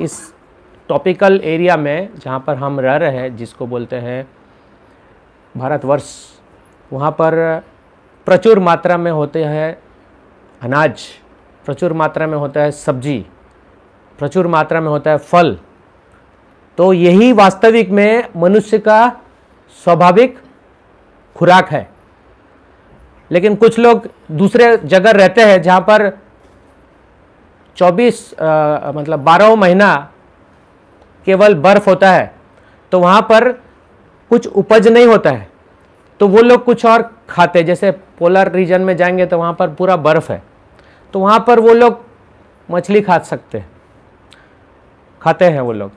इस topical area में जहाँ पर हम रह रहे हैं, जिसको बोलते हैं भारतवर्ष, वहाँ पर प्रचुर मात्रा में होते हैं अनाज, प्रचुर मात्रा में होता है सब्जी, प्रचुर मात्रा में होता है फल। तो यही वास्तविक में मनुष्य का स्वाभाविक खुराक है। लेकिन कुछ लोग दूसरे जगह रहते हैं जहाँ पर 12 महीना केवल बर्फ होता है, तो वहाँ पर कुछ उपज नहीं होता है, तो वो लोग कुछ और खाते हैं। जैसे पोलर रीजन में जाएंगे तो वहाँ पर पूरा बर्फ है, तो वहाँ पर वो लोग मछली खाते हैं वो लोग।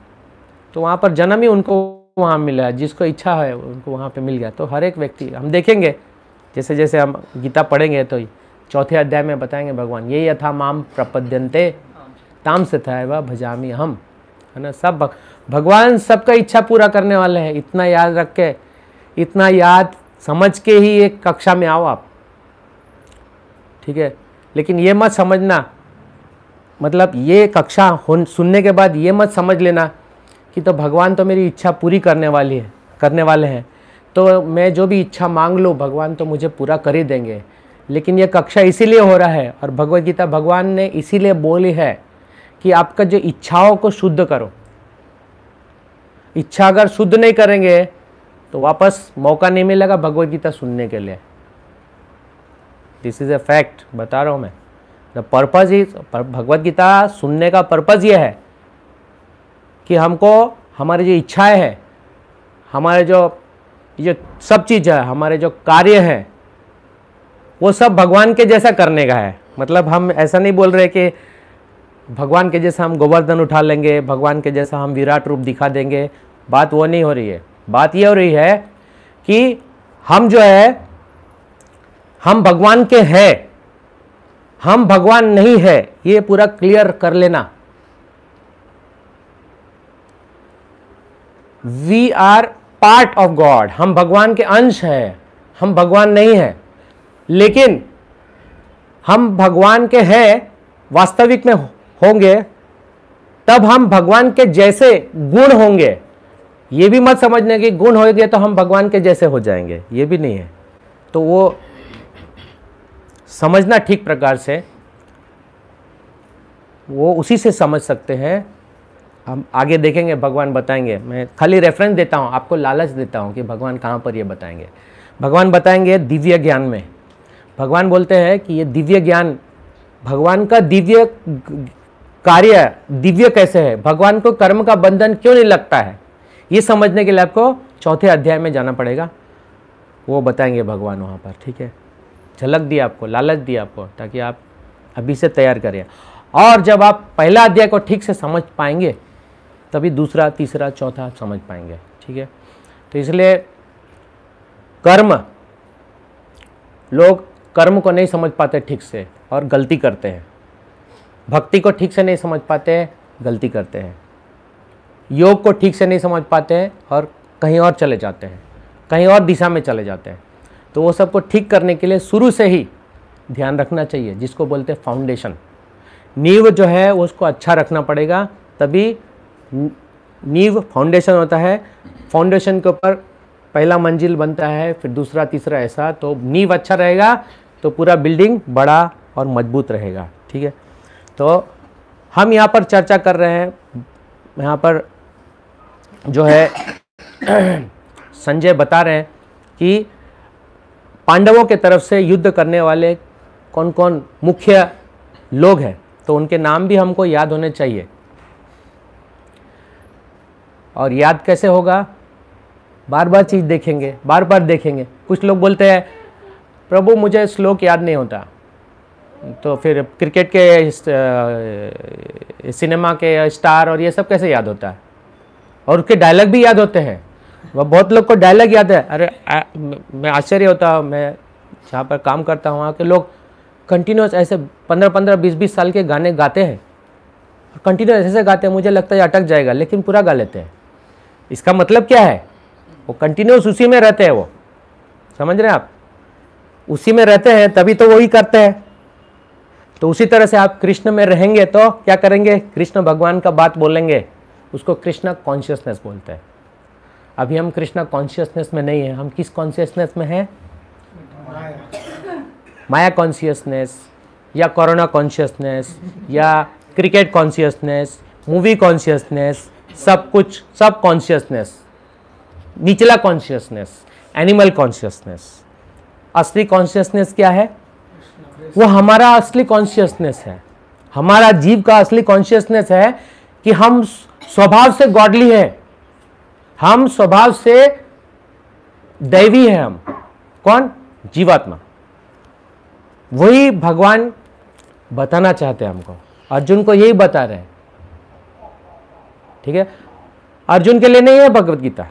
तो वहाँ पर जन्म ही उनको वहाँ मिला है, जिसको इच्छा है उनको वहाँ पे मिल गया। तो हर एक व्यक्ति, हम देखेंगे जैसे जैसे हम गीता पढ़ेंगे तो 4थे अध्याय में बताएंगे भगवान, ये यथा माम प्रपद्यन्ते ताम तथा एव भजामि हम, है ना। सब भगवान सबका इच्छा पूरा करने वाले हैं। इतना याद रख के, इतना याद समझ के ही एक कक्षा में आओ आप, ठीक है। लेकिन ये मत समझना, मतलब ये कक्षा सुनने के बाद ये मत समझ लेना कि तो भगवान तो मेरी इच्छा पूरी करने वाले हैं, तो मैं जो भी इच्छा मांग लूँ भगवान तो मुझे पूरा कर ही देंगे। लेकिन ये कक्षा इसीलिए हो रहा है, और भगवद गीता भगवान ने इसीलिए बोली है कि आपका जो इच्छाओं को शुद्ध करो। इच्छा अगर शुद्ध नहीं करेंगे तो वापस मौका नहीं मिलेगा भगवद गीता सुनने के लिए। दिस इज ए फैक्ट, बता रहा हूँ मैं। The purpose is, Bhagavad Gita सुनने का पर्पज ये है कि हमको हमारी जो इच्छाएं हैं, हमारे जो सब चीज़ है, हमारे जो कार्य हैं, वो सब भगवान के जैसा करने का है। मतलब हम ऐसा नहीं बोल रहे कि भगवान के जैसा हम गोवर्धन उठा लेंगे, भगवान के जैसा हम विराट रूप दिखा देंगे, बात वो नहीं हो रही है। बात ये हो रही है कि हम जो है, हम भगवान के हैं, हम भगवान नहीं है, ये पूरा क्लियर कर लेना। We are part of God, हम भगवान के अंश हैं, हम भगवान नहीं है। लेकिन हम भगवान के हैं वास्तविक में होंगे तब हम भगवान के जैसे गुण होंगे। ये भी मत समझने कि गुण होंगे तो हम भगवान के जैसे हो जाएंगे, ये भी नहीं है। तो वो समझना ठीक प्रकार से, वो उसी से समझ सकते हैं। हम आगे देखेंगे, भगवान बताएंगे। मैं खाली रेफरेंस देता हूँ, आपको लालच देता हूँ कि भगवान कहाँ पर ये बताएंगे। भगवान बताएंगे दिव्य ज्ञान में। भगवान बोलते हैं कि ये दिव्य ज्ञान, भगवान का दिव्य कार्य दिव्य कैसे है, भगवान को कर्म का बंधन क्यों नहीं लगता है, ये समझने के लिए आपको 4थे अध्याय में जाना पड़ेगा। वो बताएंगे भगवान वहाँ पर, ठीक है। झलक दी आपको, लालच दी आपको, ताकि आप अभी से तैयार करें। और जब आप पहला अध्याय को ठीक से समझ पाएंगे तभी दूसरा, तीसरा, चौथा समझ पाएंगे, ठीक है। तो इसलिए कर्म, लोग कर्म को नहीं समझ पाते ठीक से और गलती करते हैं। भक्ति को ठीक से नहीं समझ पाते हैं, गलती करते हैं। योग को ठीक से नहीं समझ पाते हैं और कहीं और चले जाते हैं, कहीं और दिशा में चले जाते हैं। तो वो सबको ठीक करने के लिए शुरू से ही ध्यान रखना चाहिए, जिसको बोलते हैं फाउंडेशन। नींव जो है उसको अच्छा रखना पड़ेगा, तभी नींव फाउंडेशन होता है। फाउंडेशन के ऊपर पहला मंजिल बनता है, फिर दूसरा, तीसरा, ऐसा। तो नींव अच्छा रहेगा तो पूरा बिल्डिंग बड़ा और मजबूत रहेगा, ठीक है। तो हम यहाँ पर चर्चा कर रहे हैं, यहाँ पर जो है संजय बता रहे हैं कि पांडवों के तरफ से युद्ध करने वाले कौन कौन मुख्य लोग हैं, तो उनके नाम भी हमको याद होने चाहिए। और याद कैसे होगा, बार बार चीज़ देखेंगे, बार बार देखेंगे। कुछ लोग बोलते हैं प्रभु मुझे श्लोक याद नहीं होता, तो फिर क्रिकेट के सिनेमा के स्टार और ये सब कैसे याद होता है, और उसके डायलॉग भी याद होते हैं। वह बहुत लोग को डायलॉग याद है। अरे मैं आश्चर्य होता हूँ, मैं जहाँ पर काम करता हूँ वहाँ के लोग कंटिन्यूस ऐसे 15-15, 20-20 साल के गाने गाते हैं, कंटिन्यूस ऐसे गाते हैं, मुझे लगता है अटक जाएगा, लेकिन पूरा गा लेते हैं। इसका मतलब क्या है, वो कंटिन्यूस उसी में रहते हैं। वो समझ रहे हैं आप, उसी में रहते हैं, तभी तो वही करते हैं। तो उसी तरह से आप कृष्ण में रहेंगे तो क्या करेंगे, कृष्ण भगवान का बात बोलेंगे, उसको कृष्णा कॉन्शियसनेस बोलते हैं। अभी हम कृष्णा कॉन्शियसनेस में नहीं है, हम किस कॉन्शियसनेस में हैं, माया कॉन्शियसनेस या कोरोना कॉन्शियसनेस या क्रिकेट कॉन्शियसनेस, मूवी कॉन्शियसनेस, सब कुछ, सब कॉन्शियसनेस, निचला कॉन्शियसनेस, एनिमल कॉन्शियसनेस। असली कॉन्शियसनेस क्या है, वो हमारा असली कॉन्शियसनेस है, हमारा जीव का असली कॉन्शियसनेस है कि हम स्वभाव से गॉडली है, हम स्वभाव से दैवी है। हम कौन, जीवात्मा। वही भगवान बताना चाहते हैं हमको, अर्जुन को यही बता रहे हैं। ठीक है, अर्जुन के लिए नहीं है भगवत गीता,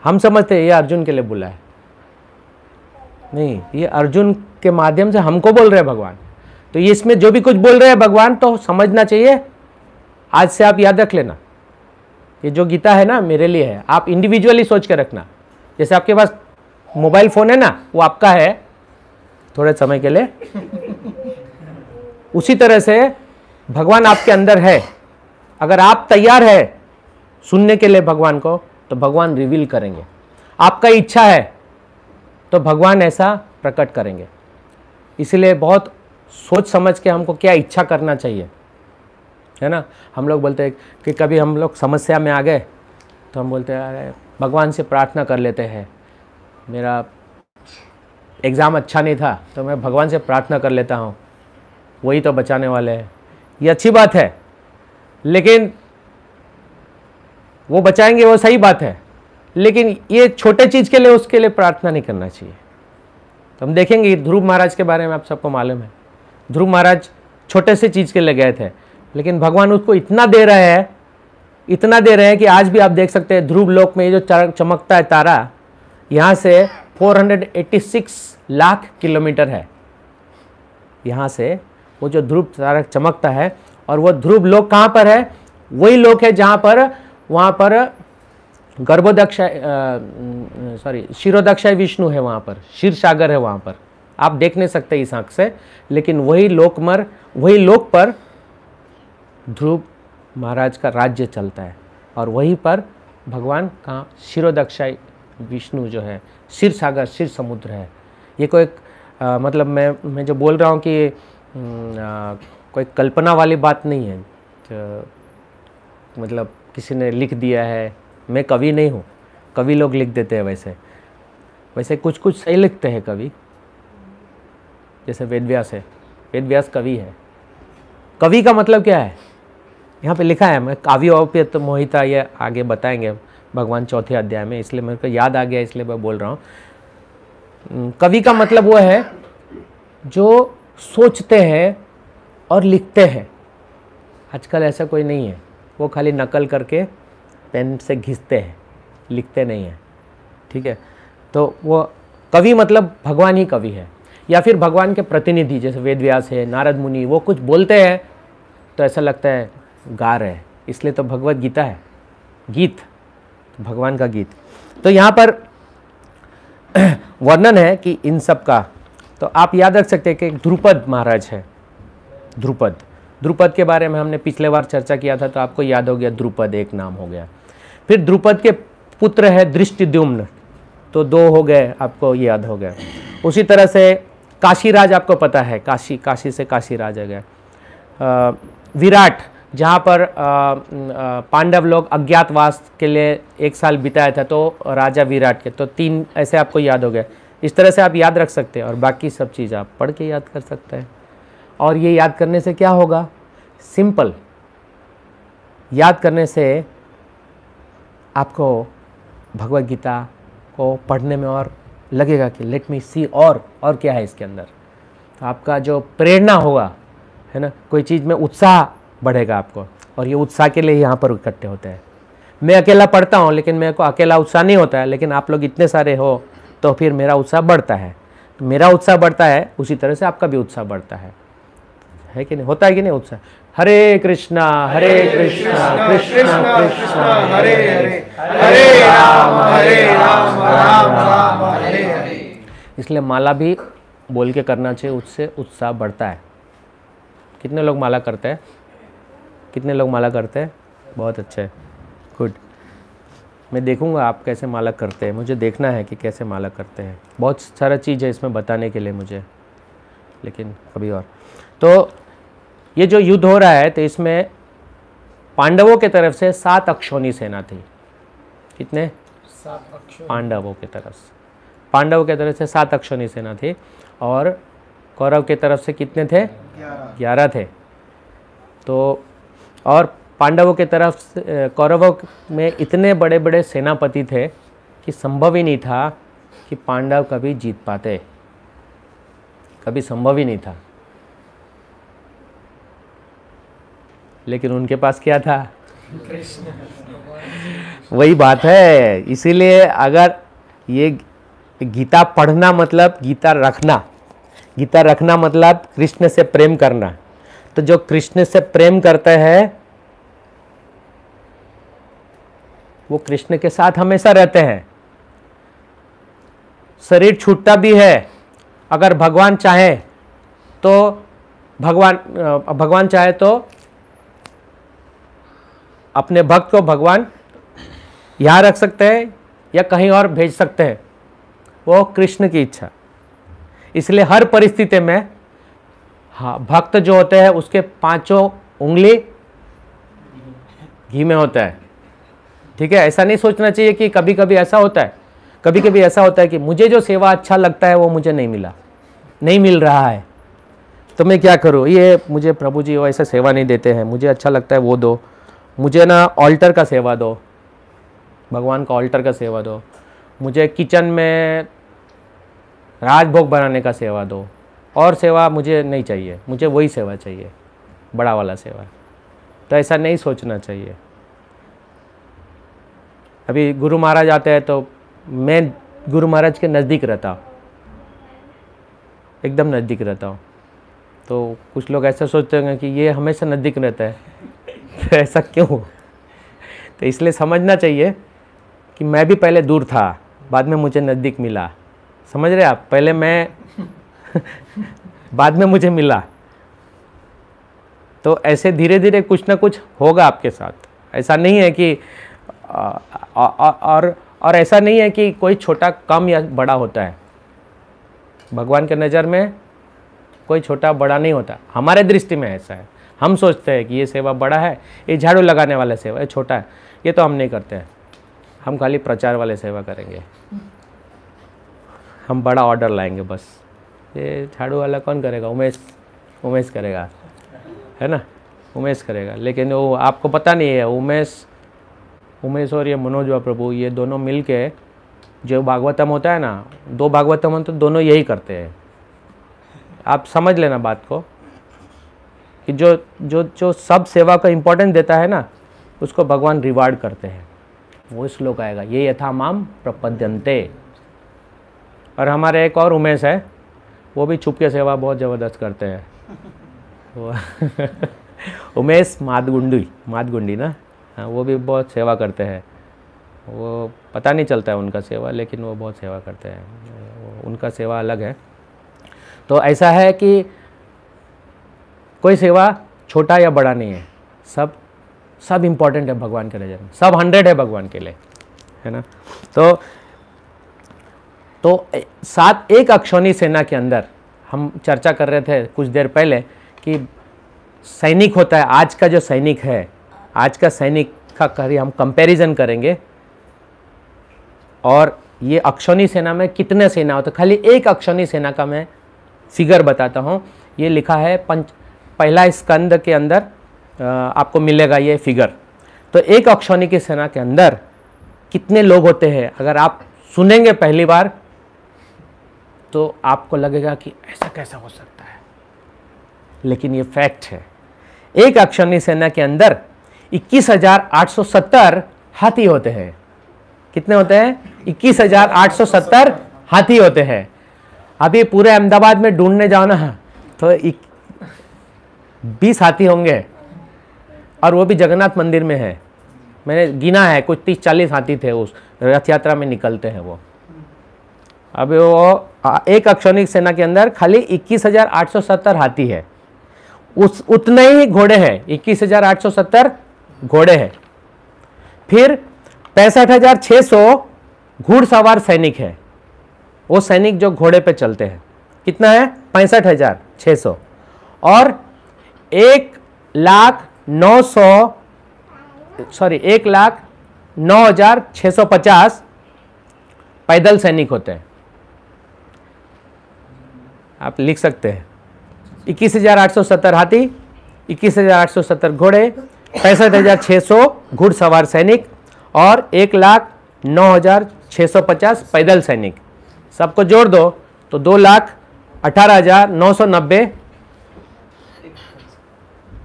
हम समझते हैं ये अर्जुन के लिए बोला है, नहीं, ये अर्जुन के माध्यम से हमको बोल रहे हैं भगवान। तो ये इसमें जो भी कुछ बोल रहे हैं भगवान, तो समझना चाहिए। आज से आप याद रख लेना, ये जो गीता है ना मेरे लिए है, आप इंडिविजुअली सोच के रखना। जैसे आपके पास मोबाइल फोन है ना, वो आपका है थोड़े समय के लिए, उसी तरह से भगवान आपके अंदर है। अगर आप तैयार है सुनने के लिए भगवान को, तो भगवान रिवील करेंगे। आपका इच्छा है तो भगवान ऐसा प्रकट करेंगे। इसलिए बहुत सोच समझ के हमको क्या इच्छा करना चाहिए, है ना। हम लोग बोलते हैं कि कभी हम लोग समस्या में आ गए तो हम बोलते हैं अरे भगवान से प्रार्थना कर लेते हैं, मेरा एग्ज़ाम अच्छा नहीं था तो मैं भगवान से प्रार्थना कर लेता हूँ, वही तो बचाने वाले हैं। ये अच्छी बात है, लेकिन वो बचाएंगे, वो सही बात है, लेकिन ये छोटे चीज़ के लिए उसके लिए प्रार्थना नहीं करना चाहिए। तो हम देखेंगे ध्रुव महाराज के बारे में, आप सबको मालूम है, ध्रुव महाराज छोटे से चीज़ के लिए गए थे, लेकिन भगवान उसको इतना दे रहे हैं, इतना दे रहे हैं कि आज भी आप देख सकते हैं ध्रुव लोक में ये जो चमकता है तारा, यहाँ से 486 लाख किलोमीटर है, यहाँ से वो जो ध्रुव तारा चमकता है। और वो ध्रुव लोक कहाँ पर है, वही लोक है जहाँ पर, वहाँ पर क्षीरोदक्षाय विष्णु है, वहाँ पर क्षीर सागर है, वहाँ पर आप देख नहीं सकते इस आँख से, लेकिन वही लोक पर ध्रुव महाराज का राज्य चलता है। और वहीं पर भगवान कहाँ, क्षीरोदक्षाय विष्णु जो है, क्षीर सागर, क्षीर समुद्र है। ये कोई मतलब मैं जो बोल रहा हूँ कि कोई कल्पना वाली बात नहीं है, तो मतलब किसी ने लिख दिया है, मैं कवि नहीं हूँ, कवि लोग लिख देते हैं, वैसे कुछ कुछ सही लिखते हैं कवि, जैसे वेदव्यास है, वेदव्यास कवि है। कवि का मतलब क्या है, यहाँ पे लिखा है, मैं काव्योपेत मोहिता, ये आगे बताएंगे भगवान चौथे अध्याय में, इसलिए मेरे को याद आ गया, इसलिए मैं बोल रहा हूँ। कवि का मतलब वो है जो सोचते हैं और लिखते हैं। आजकल ऐसा कोई नहीं है, वो खाली नकल करके पेन से घिसते हैं, लिखते नहीं हैं। ठीक है, तो वो कवि मतलब भगवान ही कवि है, या फिर भगवान के प्रतिनिधि, जैसे वेदव्यास है, नारद मुनि, वो कुछ बोलते हैं तो ऐसा लगता है गा रहे हैं, इसलिए तो भगवत गीता है, गीत, तो भगवान का गीत। तो यहाँ पर वर्णन है कि इन सब का, तो आप याद रख सकते हैं कि ध्रुपद महाराज है, ध्रुपद के बारे में हमने पिछले बार चर्चा किया था, तो आपको याद हो गया, ध्रुपद एक नाम हो गया। फिर ध्रुपद के पुत्र है दृष्टिद्युम्न, तो 2 हो गए, आपको याद हो गया। उसी तरह से काशीराज, आपको पता है, काशी से काशीराज आ गया। विराट, जहाँ पर पांडव लोग अज्ञातवास के लिए 1 साल बिताया था, तो राजा विराट के, तो 3 ऐसे आपको याद हो गए। इस तरह से आप याद रख सकते हैं, और बाकी सब चीज़ आप पढ़ के याद कर सकते हैं। और ये याद करने से क्या होगा, सिंपल याद करने से आपको भगवत गीता को पढ़ने में और लगेगा कि लेट मी सी और क्या है इसके अंदर। तो आपका जो प्रेरणा होगा, है ना, कोई चीज़ में उत्साह बढ़ेगा आपको, और ये उत्साह के लिए यहाँ पर इकट्ठे होते हैं। मैं अकेला पढ़ता हूँ, लेकिन मेरे को अकेला उत्साह नहीं होता है, लेकिन आप लोग इतने सारे हो तो फिर मेरा उत्साह बढ़ता है। तो मेरा उत्साह बढ़ता है, उसी तरह से आपका भी उत्साह बढ़ता है कि नहीं, होता है कि नहीं उत्साह। हरे कृष्णा कृष्णा कृष्णा हरे हरे, हरे राम राम राम हरे हरे। इसलिए माला भी बोल के करना चाहिए, उससे उत्साह बढ़ता है। कितने लोग माला करते हैं? कितने लोग माला करते हैं? बहुत अच्छे, गुड। मैं देखूंगा आप कैसे माला करते हैं, मुझे देखना है कि कैसे माला करते हैं। बहुत सारा चीज़ है इसमें बताने के लिए मुझे, लेकिन कभी और। तो ये जो युद्ध हो रहा है, तो इसमें पांडवों के तरफ से 7 अक्षौणी सेना थी। कितने? 7 अक्षौणी। पांडवों के तरफ से 7 अक्षौणी सेना थी, और कौरव के तरफ से कितने थे? 11 थे। तो और पांडवों के तरफ से, कौरवों में इतने बड़े बड़े सेनापति थे कि संभव ही नहीं था कि पांडव कभी जीत पाते, कभी संभव ही नहीं था। लेकिन उनके पास क्या था? वही बात है। इसीलिए अगर ये गीता पढ़ना मतलब गीता रखना मतलब कृष्ण से प्रेम करना। तो जो कृष्ण से प्रेम करते हैं वो कृष्ण के साथ हमेशा रहते हैं। शरीर छूटता भी है, अगर भगवान चाहे तो भगवान चाहे तो अपने भक्त को भगवान यहाँ रख सकते हैं या कहीं और भेज सकते हैं, वो कृष्ण की इच्छा। इसलिए हर परिस्थिति में हाँ, भक्त जो होते हैं उसके 5 उंगली घी में होता है। ठीक है, ऐसा नहीं सोचना चाहिए कि कभी कभी ऐसा होता है कि मुझे जो सेवा अच्छा लगता है वो मुझे नहीं मिल रहा है, तो मैं क्या करूँ, ये मुझे प्रभु जी वैसे सेवा नहीं देते हैं, मुझे अच्छा लगता है वो दो, मुझे ना ऑल्टर का सेवा दो, भगवान का ऑल्टर का सेवा दो, मुझे किचन में राजभोग बनाने का सेवा दो, और सेवा मुझे नहीं चाहिए, मुझे वही सेवा चाहिए, बड़ा वाला सेवा। तो ऐसा नहीं सोचना चाहिए। अभी गुरु महाराज आते हैं तो मैं गुरु महाराज के नज़दीक रहता हूँ, एकदम नज़दीक रहता हूँ। तो कुछ लोग ऐसा सोचते होंगे कि ये हमेशा नज़दीक रहता है तो ऐसा क्यों? तो इसलिए समझना चाहिए कि मैं भी पहले दूर था, बाद में मुझे नज़दीक मिला। समझ रहे आप? पहले मैं बाद में मुझे मिला। तो ऐसे धीरे धीरे कुछ ना कुछ होगा आपके साथ। ऐसा नहीं है कि और ऐसा नहीं है कि कोई छोटा कम या बड़ा होता है। भगवान के नज़र में कोई छोटा बड़ा नहीं होता। हमारे दृष्टि में ऐसा है, हम सोचते हैं कि ये सेवा बड़ा है, ये झाड़ू लगाने वाला सेवा ये छोटा है, ये तो हम नहीं करते हैं। हम खाली प्रचार वाले सेवा करेंगे, हम बड़ा ऑर्डर लाएंगे बस। ये झाड़ू वाला कौन करेगा? उमेश करेगा, है ना, उमेश करेगा। लेकिन वो आपको पता नहीं है, उमेश और ये मनोज प्रभु, ये दोनों मिलके जो भागवतम होता है ना, 2 भागवतम तो दोनों यही करते हैं। आप समझ लेना बात को कि जो सब सेवा को इम्पोर्टेंस देता है ना, उसको भगवान रिवार्ड करते हैं। वो श्लोक आएगा, ये यथा माम प्रपद्यन्ते। और हमारे एक और उमेश है, वो भी छुप के सेवा बहुत ज़बरदस्त करते हैं। उमेश मादगुंडी ना, हाँ, वो भी बहुत सेवा करते हैं। वो पता नहीं चलता है उनका सेवा, लेकिन वो बहुत सेवा करते हैं, उनका सेवा अलग है। तो ऐसा है कि कोई सेवा छोटा या बड़ा नहीं है, सब इम्पोर्टेंट है भगवान के नज़र में, सब 100 है भगवान के लिए, है ना। तो 7 अक्षौणी सेना के अंदर हम चर्चा कर रहे थे कुछ देर पहले कि सैनिक होता है। आज का जो सैनिक है, आज का सैनिक का हम कंपैरिजन करेंगे, और ये अक्षौणी सेना में कितने सेना होते, खाली 1 अक्षौणी सेना का मैं फिगर बताता हूँ। ये लिखा है पहला स्कंद के अंदर, आपको मिलेगा ये फिगर। तो 1 अक्षौणी की सेना के अंदर कितने लोग होते हैं, अगर आप सुनेंगे पहली बार तो आपको लगेगा कि ऐसा कैसा हो सकता है, लेकिन ये फैक्ट है। 1 अक्षौणी सेना के अंदर 21,870 हाथी होते हैं। कितने होते हैं? 21,870 हाथी होते हैं। अभी पूरे अहमदाबाद में ढूंढने जाओ ना तो 20 हाथी होंगे, और वो भी जगन्नाथ मंदिर में है। मैंने गिना है, कुछ 30-40 हाथी थे उस रथ यात्रा में निकलते हैं वो। अब वो 1 अक्षौणी सेना के अंदर खाली 21,870 हाथी है। उतने ही घोड़े हैं, 21,870 घोड़े हैं। फिर 65,600 घुड़सवार सैनिक है, वो सैनिक जो घोड़े पे चलते हैं। कितना है? 65,600। और 1,09,650 पैदल सैनिक होते हैं। आप लिख सकते हैं 21,870 हाथी, 21,870 घोड़े, 65,600 घुड़सवार सैनिक और 1,09,650 पैदल सैनिक। सबको जोड़ दो तो 2,18,990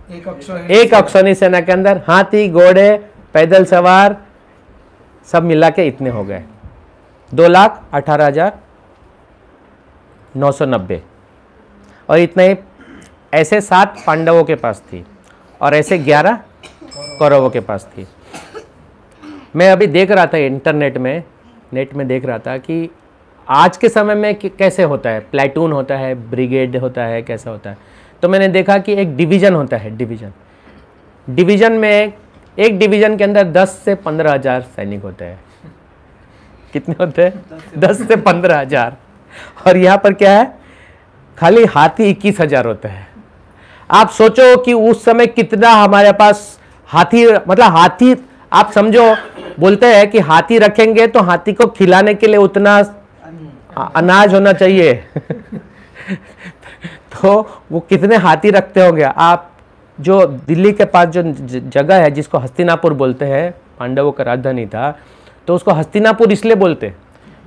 एक अक्षौहिणी सेना के अंदर हाथी, घोड़े, पैदल सवार सब मिला के इतने हो गए, 2,18,990। और इतने ऐसे 7 पांडवों के पास थी और ऐसे 11 कौरवों के पास थी। मैं अभी देख रहा था इंटरनेट में, नेट में देख रहा था कि आज के समय में कैसे होता है, प्लेटून होता है, ब्रिगेड होता है, कैसा होता है। तो मैंने देखा कि एक डिवीज़न होता है, डिवीज़न में एक डिवीज़न के अंदर 10 से 15,000 सैनिक होते हैं। कितने होते हैं? 10 से 15,000। और यहाँ पर क्या है? खाली हाथी 21,000 होते हैं। आप सोचो कि उस समय कितना हमारे पास हाथी, मतलब हाथी आप समझो, बोलते हैं कि हाथी रखेंगे तो हाथी को खिलाने के लिए उतना अनाज होना चाहिए। तो वो कितने हाथी रखते होंगे आप। जो दिल्ली के पास जो जगह है जिसको हस्तिनापुर बोलते हैं, पांडवों का राजधानी था, तो उसको हस्तिनापुर इसलिए बोलते,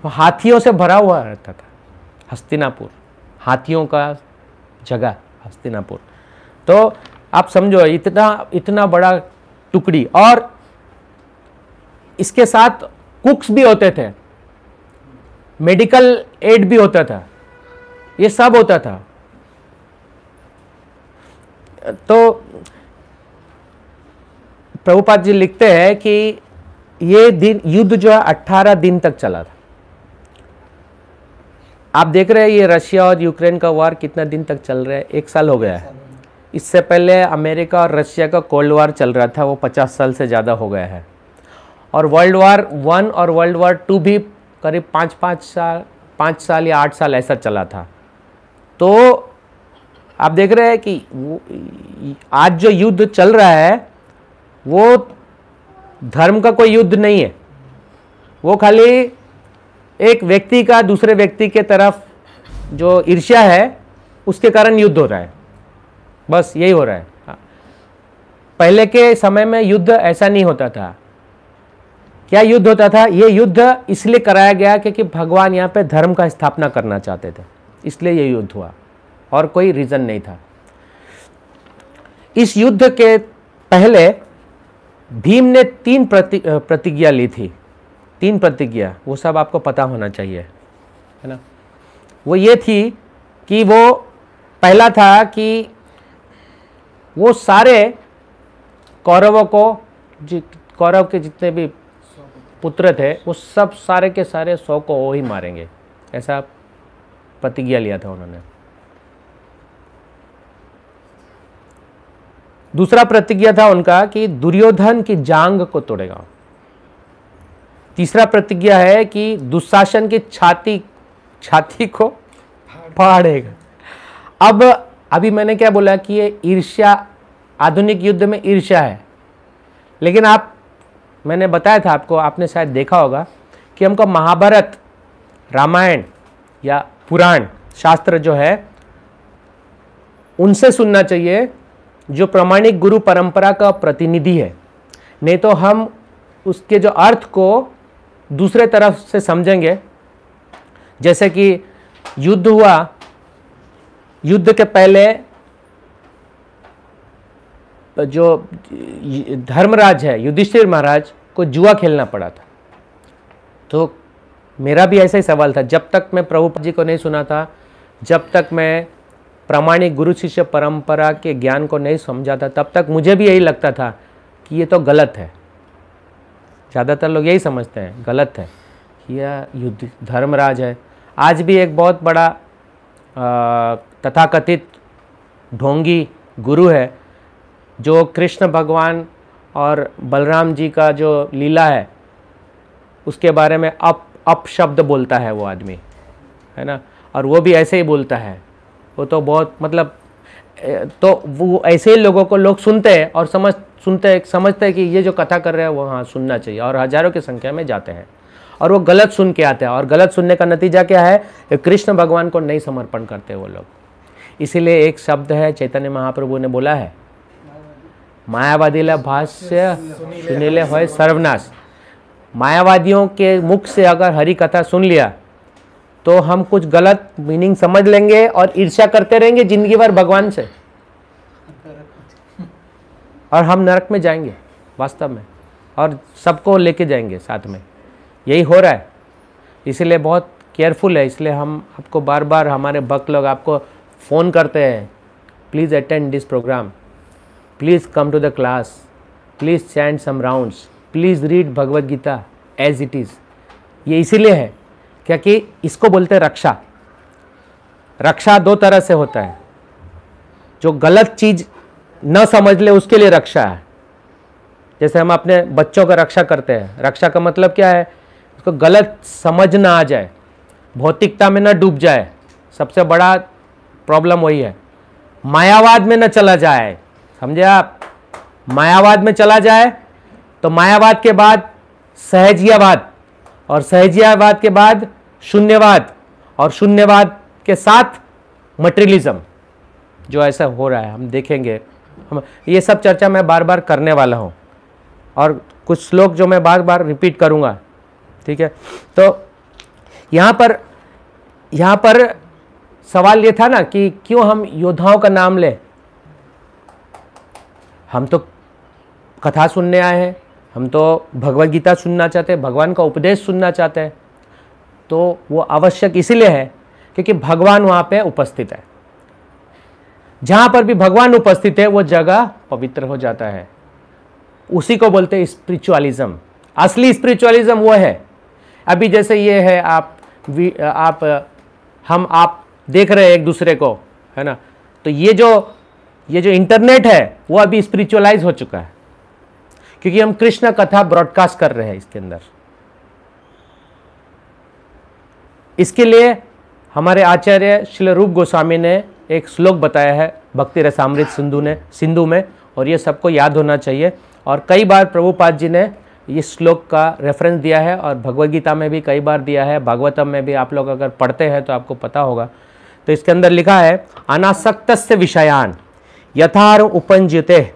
वो हाथियों से भरा हुआ रहता था। हस्तिनापुर, हाथियों का जगह हस्तिनापुर। तो आप समझो इतना बड़ा टुकड़ी, और इसके साथ कुक्स भी होते थे, मेडिकल एड भी होता था, ये सब होता था। तो प्रभुपाद जी लिखते हैं कि ये दिन युद्ध जो है 18 दिन तक चला था। आप देख रहे हैं ये रशिया और यूक्रेन का वार कितना दिन तक चल रहा है? 1 साल हो गया है। इससे पहले अमेरिका और रशिया का कोल्ड वार चल रहा था, वो 50 साल से ज़्यादा हो गया है। और वर्ल्ड वार 1 और वर्ल्ड वार 2 भी करीब 5 साल या 8 साल ऐसा चला था। तो आप देख रहे हैं कि आज जो युद्ध चल रहा है वो धर्म का कोई युद्ध नहीं है, वो खाली एक व्यक्ति का दूसरे व्यक्ति के तरफ जो ईर्ष्या है उसके कारण युद्ध हो रहा है, बस यही हो रहा है। पहले के समय में युद्ध ऐसा नहीं होता था। क्या युद्ध होता था? ये युद्ध इसलिए कराया गया क्योंकि भगवान यहाँ पे धर्म का स्थापना करना चाहते थे, इसलिए ये युद्ध हुआ, और कोई रीजन नहीं था। इस युद्ध के पहले भीम ने 3 प्रतिज्ञा ली थी। 3 प्रतिज्ञा, वो सब आपको पता होना चाहिए, है ना। वो ये थी कि वो पहला था कि वो सारे कौरवों को, कौरव के जितने भी पुत्र थे वो सब सारे के सारे 100 को वो ही मारेंगे, ऐसा प्रतिज्ञा लिया था उन्होंने। दूसरा प्रतिज्ञा था उनका कि दुर्योधन की जांग को तोड़ेगा। तीसरा प्रतिज्ञा है कि दुशासन की छाती को फाड़ेगा। अब अभी मैंने क्या बोला कि ये ईर्ष्या, आधुनिक युद्ध में ईर्ष्या है, लेकिन मैंने बताया था आपको, आपने शायद देखा होगा कि हमको महाभारत, रामायण या पुराण शास्त्र जो है उनसे सुनना चाहिए जो प्रामाणिक गुरु परंपरा का प्रतिनिधि है। नहीं तो हम उसके जो अर्थ को दूसरे तरफ से समझेंगे। जैसे कि युद्ध हुआ, युद्ध के पहले जो धर्मराज है, युधिष्ठिर महाराज को जुआ खेलना पड़ा था। तो मेरा भी ऐसा ही सवाल था, जब तक मैं प्रभुपाद जी को नहीं सुना था, जब तक मैं प्रामाणिक गुरु शिष्य परंपरा के ज्ञान को नहीं समझा था, तब तक मुझे भी यही लगता था कि ये तो गलत है। ज़्यादातर लोग यही समझते हैं गलत है, यह युद्ध धर्मराज है। आज भी एक बहुत बड़ा तथाकथित ढोंगी गुरु है, जो कृष्ण भगवान और बलराम जी का जो लीला है उसके बारे में अप शब्द बोलता है वो आदमी, है ना, और वो भी ऐसे ही बोलता है। वो तो बहुत मतलब, तो वो ऐसे ही लोगों को लोग सुनते हैं और समझते हैं कि ये जो कथा कर रहे हैं वो हाँ सुनना चाहिए, और हजारों की संख्या में जाते हैं और वो गलत सुन के आते हैं, और गलत सुनने का नतीजा क्या है, कृष्ण भगवान को नहीं समर्पण करते वो लोग। इसीलिए एक शब्द है, चैतन्य महाप्रभु ने बोला है, मायावादीला भाष्य सुनीले होय सर्वनाश। मायावादियों के मुख से अगर हरि कथा सुन लिया तो हम कुछ गलत मीनिंग समझ लेंगे और ईर्ष्या करते रहेंगे जिंदगी भर भगवान से, और हम नरक में जाएंगे वास्तव में, और सबको लेके जाएंगे साथ में। यही हो रहा है, इसीलिए बहुत केयरफुल है। इसलिए हम आपको बार बार, हमारे भक्त लोग आपको फ़ोन करते हैं, please attend this program, please come to the class, please chant some rounds, please read Bhagavad Gita as it is. ये इसीलिए है क्योंकि इसको बोलते हैं रक्षा। रक्षा दो तरह से होता है, जो गलत चीज़ न समझ ले उसके लिए रक्षा है। जैसे हम अपने बच्चों का रक्षा करते हैं, रक्षा का मतलब क्या है, उसको गलत समझ ना आ जाए, भौतिकता में न डूब जाए, सबसे बड़ा प्रॉब्लम वही है। मायावाद में न चला जाए, समझे आप, मायावाद में चला जाए तो मायावाद के बाद सहजियावाद, और सहजियावाद के बाद शून्यवाद, और शून्यवाद के साथ मटेरियलिज्म, जो ऐसा हो रहा है हम देखेंगे। हम ये सब चर्चा मैं बार बार करने वाला हूँ, और कुछ श्लोक जो मैं बार बार रिपीट करूँगा, ठीक है। तो यहाँ पर सवाल ये था ना कि क्यों हम योद्धाओं का नाम लें। हम तो कथा सुनने आए हैं, हम तो भगवद गीता सुनना चाहते हैं, भगवान का उपदेश सुनना चाहते हैं, तो वो आवश्यक इसीलिए है क्योंकि भगवान वहाँ पे उपस्थित है। जहाँ पर भी भगवान उपस्थित है वो जगह पवित्र हो जाता है। उसी को बोलते हैं स्पिरिचुअलिज्म। असली स्पिरिचुअलिज्म वो है। अभी जैसे ये है, आप देख रहे हैं एक दूसरे को, है ना, तो ये जो इंटरनेट है वो अभी स्पिरिचुअलाइज हो चुका है, क्योंकि हम कृष्ण कथा ब्रॉडकास्ट कर रहे हैं इसके अंदर। इसके लिए हमारे आचार्य श्री रूप गोस्वामी ने एक श्लोक बताया है भक्ति रसामृत सिंधु में, और ये सबको याद होना चाहिए। और कई बार प्रभुपाद जी ने इस श्लोक का रेफरेंस दिया है, और भगवद गीता में भी कई बार दिया है, भागवतम में भी आप लोग अगर पढ़ते हैं तो आपको पता होगा। तो इसके अंदर लिखा है, अनासक्तस्य विषयान यथार उपंजिते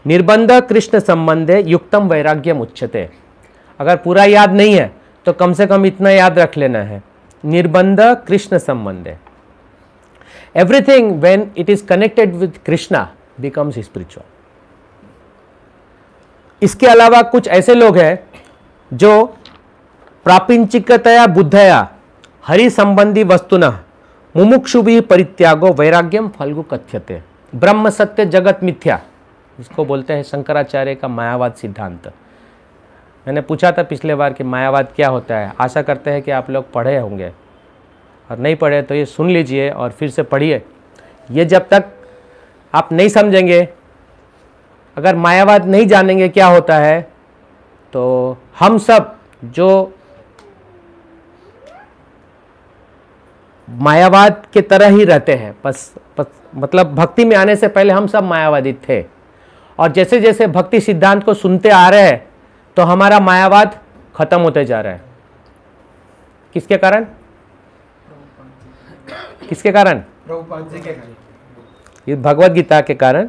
निर्बंध कृष्ण संबंधे युक्तम वैराग्यम उच्यते। अगर पूरा याद नहीं है तो कम से कम इतना याद रख लेना है, निर्बंध कृष्ण संबंधे। Everything when it is connected with Krishna becomes spiritual. इसके अलावा कुछ ऐसे लोग हैं जो प्रापंचिकतया बुद्धया हरि संबंधी वस्तुनः मुमुक्षुभिः परित्यागो वैराग्यम फल्गु कथ्यते। ब्रह्म सत्य जगत मिथ्या, इसको बोलते हैं शंकराचार्य का मायावाद सिद्धांत। मैंने पूछा था पिछले बार कि मायावाद क्या होता है। आशा करते हैं कि आप लोग पढ़े होंगे, और नहीं पढ़े तो ये सुन लीजिए और फिर से पढ़िए। ये जब तक आप नहीं समझेंगे, अगर मायावाद नहीं जानेंगे क्या होता है, तो हम सब जो मायावाद के तरह ही रहते हैं। मतलब भक्ति में आने से पहले हम सब मायावादी थे, और जैसे जैसे भक्ति सिद्धांत को सुनते आ रहे हैं तो हमारा मायावाद खत्म होते जा रहा है। किसके कारण? किसके कारण? प्रभुपाद जी के कारण। ये भगवद गीता के कारण,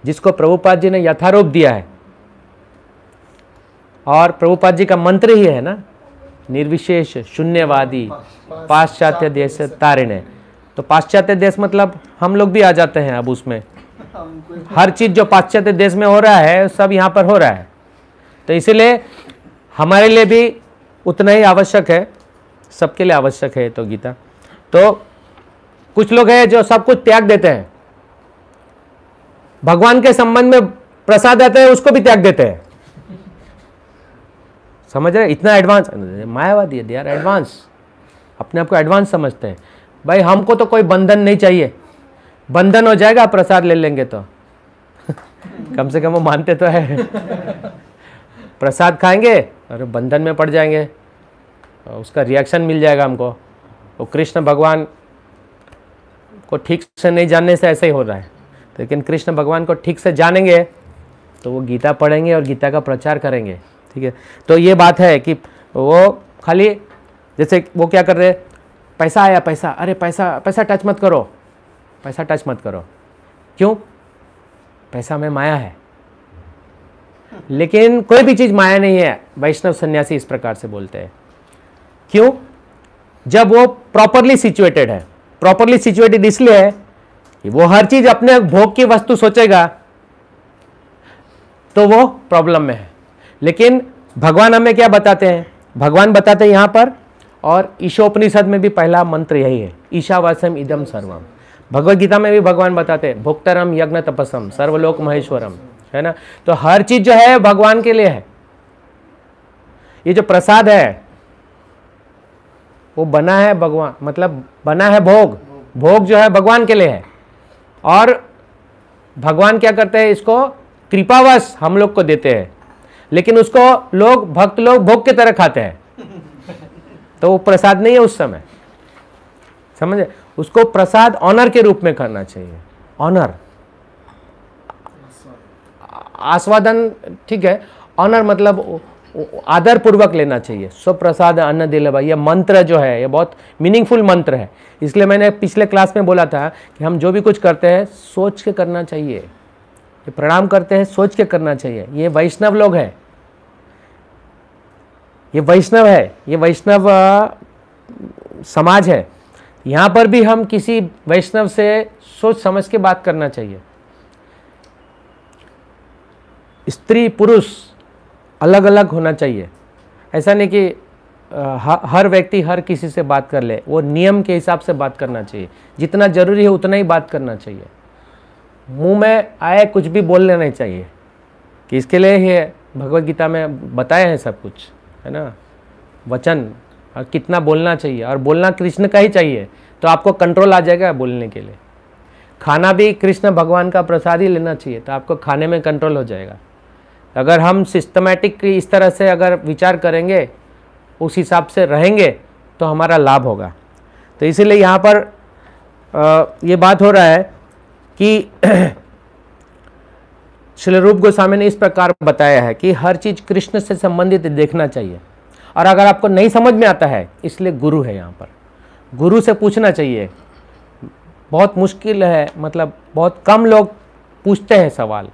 जिसको प्रभुपाद जी ने यथारूप दिया है। और प्रभुपाद जी का मंत्र ही है ना, निर्विशेष शून्यवादी पाश्चात्य देश तारिणे। तो पाश्चात्य देश मतलब हम लोग भी आ जाते हैं अब उसमें। हर चीज जो पाश्चात्य देश में हो रहा है सब यहाँ पर हो रहा है। तो इसीलिए हमारे लिए भी उतना ही आवश्यक है, सबके लिए आवश्यक है तो गीता। तो कुछ लोग हैं जो सब कुछ त्याग देते हैं, भगवान के संबंध में प्रसाद आते हैं उसको भी त्याग देते हैं। समझ रहे? इतना एडवांस मायावादी है, दे आर एडवांस, अपने आप को एडवांस समझते हैं। भाई हमको तो कोई बंधन नहीं चाहिए, बंधन हो जाएगा प्रसाद ले लेंगे तो कम से कम वो मानते तो है। प्रसाद खाएंगे और बंधन में पड़ जाएंगे, उसका रिएक्शन मिल जाएगा हमको। वो कृष्ण भगवान को ठीक से नहीं जानने से ऐसा ही हो रहा है। लेकिन कृष्ण भगवान को ठीक से जानेंगे तो वो गीता पढ़ेंगे और गीता का प्रचार करेंगे। ठीक है, तो ये बात है कि वो खाली जैसे वो क्या कर रहे, पैसा आया पैसा, अरे पैसा पैसा टच मत करो, पैसा टच मत करो। क्यों? पैसा में माया है। लेकिन कोई भी चीज माया नहीं है, वैष्णव सन्यासी इस प्रकार से बोलते हैं। क्यों? जब वो प्रॉपरली सिचुएटेड है। प्रॉपरली सिचुएटेड इसलिए है कि वो हर चीज अपने भोग की वस्तु सोचेगा तो वो प्रॉब्लम में है। लेकिन भगवान हमें क्या बताते हैं? भगवान बताते हैं यहां पर, और ईशोपनिषद में भी पहला मंत्र यही है, ईशावास्यम इदम सर्वम। भगवद गीता में भी भगवान बताते हैं भोक्तरम यज्ञ तपसम सर्वलोक महेश्वरम, है ना। तो हर चीज जो है भगवान के लिए है। ये जो प्रसाद है वो बना है भगवान, मतलब बना है भोग, भोग जो है भगवान के लिए है। और भगवान क्या करते हैं? इसको कृपावश हम लोग को देते हैं, लेकिन उसको लोग, भक्त लोग भोग की तरह खाते हैं। तो वो प्रसाद नहीं है उस समय, समझे? उसको प्रसाद ऑनर के रूप में करना चाहिए। ऑनर, आस्वादन, ठीक है। ऑनर मतलब आदर पूर्वक लेना चाहिए। सो प्रसाद अन्न दिलवा, यह मंत्र जो है ये बहुत मीनिंगफुल मंत्र है। इसलिए मैंने पिछले क्लास में बोला था कि हम जो भी कुछ करते हैं सोच के करना चाहिए। ये प्रणाम करते हैं सोच के करना चाहिए। ये वैष्णव लोग हैं, ये वैष्णव है, ये वैष्णव समाज है। यहां पर भी हम किसी वैष्णव से सोच समझ के बात करना चाहिए। स्त्री पुरुष अलग अलग होना चाहिए। ऐसा नहीं कि हर व्यक्ति हर किसी से बात कर ले, वो नियम के हिसाब से बात करना चाहिए। जितना जरूरी है उतना ही बात करना चाहिए। मुंह में आए कुछ भी बोल लेना चाहिए, कि इसके लिए ही भगवद गीता में बताए हैं सब कुछ, है ना। वचन और कितना बोलना चाहिए, और बोलना कृष्ण का ही चाहिए, तो आपको कंट्रोल आ जाएगा बोलने के लिए। खाना भी कृष्ण भगवान का प्रसाद ही लेना चाहिए, तो आपको खाने में कंट्रोल हो जाएगा। अगर हम सिस्टमैटिक इस तरह से अगर विचार करेंगे, उस हिसाब से रहेंगे, तो हमारा लाभ होगा। तो इसीलिए यहाँ पर ये बात हो रहा है कि श्रील रूप गोस्वामी ने इस प्रकार बताया है कि हर चीज कृष्ण से संबंधित देखना चाहिए। और अगर आपको नहीं समझ में आता है, इसलिए गुरु है यहाँ पर, गुरु से पूछना चाहिए। बहुत मुश्किल है, मतलब बहुत कम लोग पूछते हैं सवाल।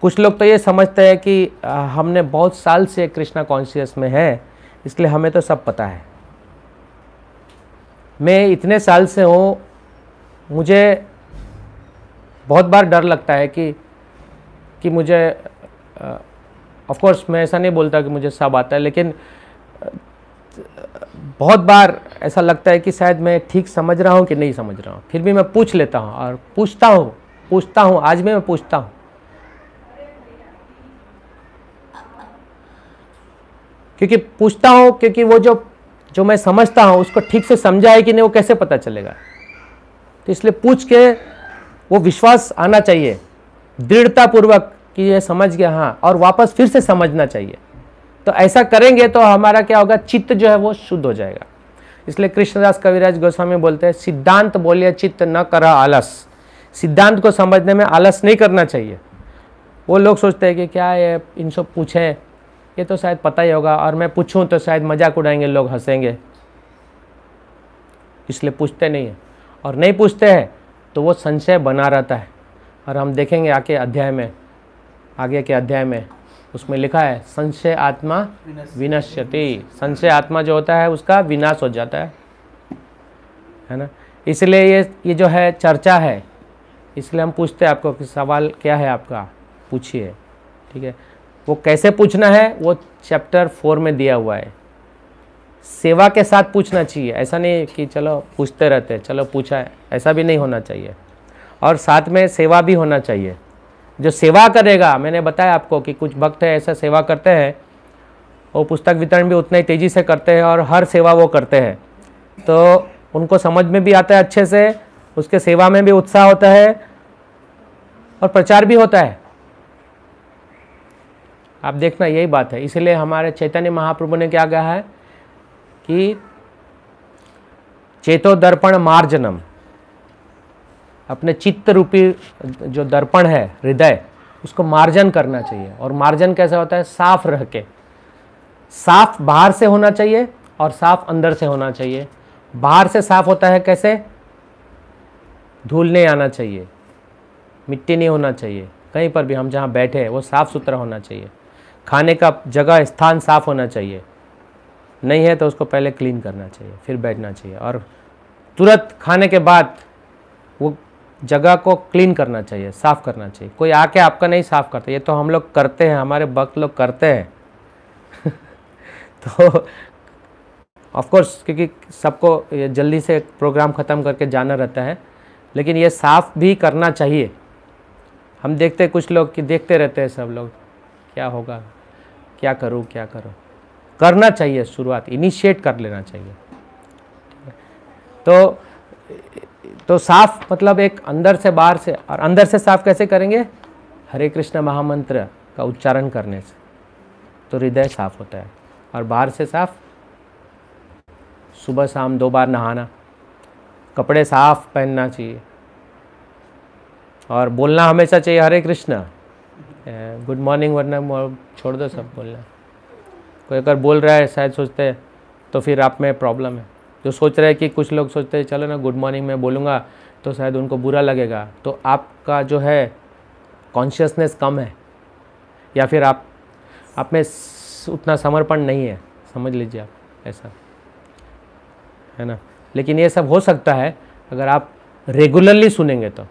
कुछ लोग तो ये समझते हैं कि हमने बहुत साल से कृष्णा कॉन्शियस में है, इसलिए हमें तो सब पता है। मैं इतने साल से हूँ, मुझे बहुत बार डर लगता है कि मुझे, ऑफ कोर्स मैं ऐसा नहीं बोलता कि मुझे सब आता है, लेकिन बहुत बार ऐसा लगता है कि शायद मैं ठीक समझ रहा हूँ कि नहीं समझ रहा हूँ। फिर भी मैं पूछ लेता हूँ, और पूछता हूँ, आज भी मैं पूछता हूँ। क्योंकि पूछता हूँ, क्योंकि वो जो मैं समझता हूँ उसको ठीक से समझा है कि नहीं, वो कैसे पता चलेगा। तो इसलिए पूछ के वो विश्वास आना चाहिए दृढ़ता पूर्वक कि ये समझ गया, हाँ, और वापस फिर से समझना चाहिए। तो ऐसा करेंगे तो हमारा क्या होगा, चित्त जो है वो शुद्ध हो जाएगा। इसलिए कृष्णदास कविराज गोस्वामी बोलते हैं, सिद्धांत बोलिए चित्त न करा आलस। सिद्धांत को समझने में आलस नहीं करना चाहिए। वो लोग सोचते हैं कि क्या ये इनसे पूछें, ये तो शायद पता ही होगा, और मैं पूछूं तो शायद मजाक उड़ाएंगे, लोग हंसेंगे, इसलिए पूछते नहीं है। और नहीं पूछते हैं तो वो संशय बना रहता है। और हम देखेंगे आगे के अध्याय में उसमें लिखा है, संशय आत्मा विनश्यति। संशय आत्मा जो होता है उसका विनाश हो जाता है ना। इसलिए ये जो है चर्चा है, इसलिए हम पूछते हैं आपको कि सवाल क्या है आपका, पूछिए, ठीक है। वो कैसे पूछना है वो चैप्टर 4 में दिया हुआ है। सेवा के साथ पूछना चाहिए, ऐसा नहीं कि चलो पूछते रहते, चलो पूछा है, ऐसा भी नहीं होना चाहिए। और साथ में सेवा भी होना चाहिए। जो सेवा करेगा, मैंने बताया आपको कि कुछ भक्त है ऐसा सेवा करते हैं, वो पुस्तक वितरण भी उतना ही तेज़ी से करते हैं और हर सेवा वो करते हैं, तो उनको समझ में भी आता है अच्छे से, उसके सेवा में भी उत्साह होता है, और प्रचार भी होता है। आप देखना यही बात है। इसलिए हमारे चैतन्य महाप्रभु ने क्या कहा है कि चेतो दर्पण मार्जनम, अपने चित्त रूपी जो दर्पण है हृदय, उसको मार्जन करना चाहिए। और मार्जन कैसा होता है? साफ रह के, साफ बाहर से होना चाहिए और साफ अंदर से होना चाहिए। बाहर से साफ होता है कैसे? धूल नहीं आना चाहिए, मिट्टी नहीं होना चाहिए, कहीं पर भी हम जहाँ बैठे हैं वो साफ सुथरा होना चाहिए। खाने का जगह स्थान साफ होना चाहिए, नहीं है तो उसको पहले क्लीन करना चाहिए, फिर बैठना चाहिए। और तुरंत खाने के बाद वो जगह को क्लीन करना चाहिए, साफ करना चाहिए। कोई आके आपका नहीं साफ करता, ये तो हम लोग करते हैं, हमारे भक्त लोग करते हैं तो ऑफ कोर्स क्योंकि सबको ये जल्दी से प्रोग्राम ख़त्म करके जाना रहता है, लेकिन ये साफ भी करना चाहिए। हम देखते कुछ लोग कि देखते रहते हैं सब लोग, क्या होगा, क्या करूँ क्या करूँ, करना चाहिए, शुरुआत इनिशिएट कर लेना चाहिए। तो साफ मतलब एक अंदर से बाहर से, और अंदर से साफ कैसे करेंगे? हरे कृष्ण महामंत्र का उच्चारण करने से तो हृदय साफ होता है। और बाहर से साफ, सुबह शाम 2 बार नहाना, कपड़े साफ पहनना चाहिए, और बोलना हमेशा चाहिए हरे कृष्ण, गुड मॉर्निंग, वरना छोड़ दो सब बोलना। कोई अगर बोल रहा है शायद सोचते हैं तो फिर आप में प्रॉब्लम है। जो सोच रहे हैं कि कुछ लोग सोचते हैं चलो ना गुड मॉर्निंग मैं बोलूँगा तो शायद उनको बुरा लगेगा, तो आपका जो है कॉन्शियसनेस कम है, या फिर आप में उतना समर्पण नहीं है, समझ लीजिए आप, ऐसा है ना। लेकिन ये सब हो सकता है अगर आप रेगुलरली सुनेंगे, तो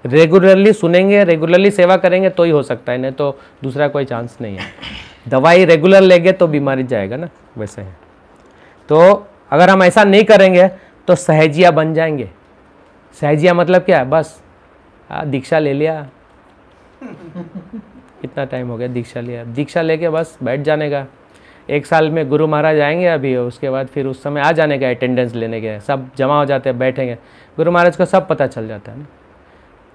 रेगुलरली सुनेंगे, रेगुलरली सेवा करेंगे तो ही हो सकता है, नहीं तो दूसरा कोई चांस नहीं है। दवाई रेगुलर लेंगे तो बीमारी जाएगा ना, वैसे है। तो अगर हम ऐसा नहीं करेंगे तो सहजिया बन जाएंगे। सहजिया मतलब क्या है? बस दीक्षा ले लिया, कितना टाइम हो गया दीक्षा लिया, दीक्षा लेके बस बैठ जाने का। 1 साल में गुरु महाराज आएंगे अभी, उसके बाद फिर उस समय आ जाने का, अटेंडेंस लेने के, सब जमा हो जाते हैं, बैठेंगे, गुरु महाराज को सब पता चल जाता है ना।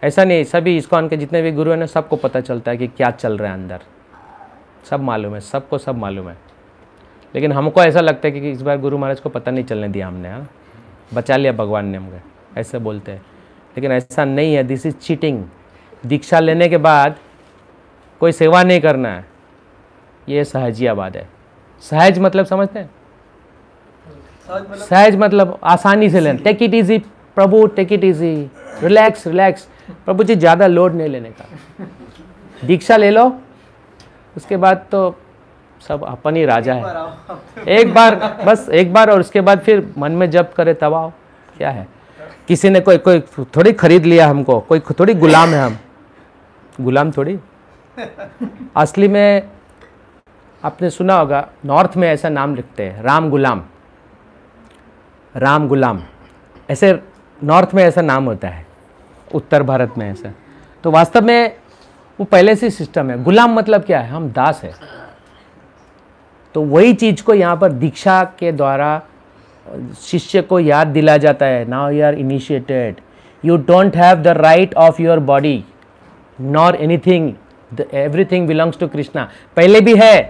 ऐसा नहीं, सभी इस्कॉन के जितने भी गुरु हैं ना, सबको पता चलता है कि क्या चल रहा है अंदर, सब मालूम है, सबको सब मालूम है। लेकिन हमको ऐसा लगता है कि इस बार गुरु महाराज को पता नहीं चलने दिया हमने, हाँ बचा लिया भगवान ने हमको, ऐसे बोलते हैं। लेकिन ऐसा नहीं है, दिस इज चीटिंग। दीक्षा लेने के बाद कोई सेवा नहीं करना है, ये सहजियाबाद है। सहज मतलब समझते हैं? सहज मतलब आसानी से लेना, टेक इट इजी प्रभु, take it easy, relax relax. प्रभु जी ज़्यादा लोड नहीं लेने का, दीक्षा ले लो, उसके बाद तो सब अपन ही राजा है। एक बार, बस एक बार, और उसके बाद फिर मन में जप करे तब आओ। क्या है, किसी ने कोई थोड़ी खरीद लिया हमको, कोई थोड़ी गुलाम है हम, गुलाम थोड़ी। असली में आपने सुना होगा नॉर्थ में ऐसा नाम लिखते हैं, राम गुलाम, राम गुलाम, ऐसे नॉर्थ में ऐसा नाम होता है, उत्तर भारत में ऐसा। तो वास्तव में वो पहले से सिस्टम है। गुलाम मतलब क्या है? हम दास है। तो वही चीज को यहाँ पर दीक्षा के द्वारा शिष्य को याद दिला जाता है, now you are initiated, you don't have the right of your body nor anything, everything belongs to Krishna. पहले भी है,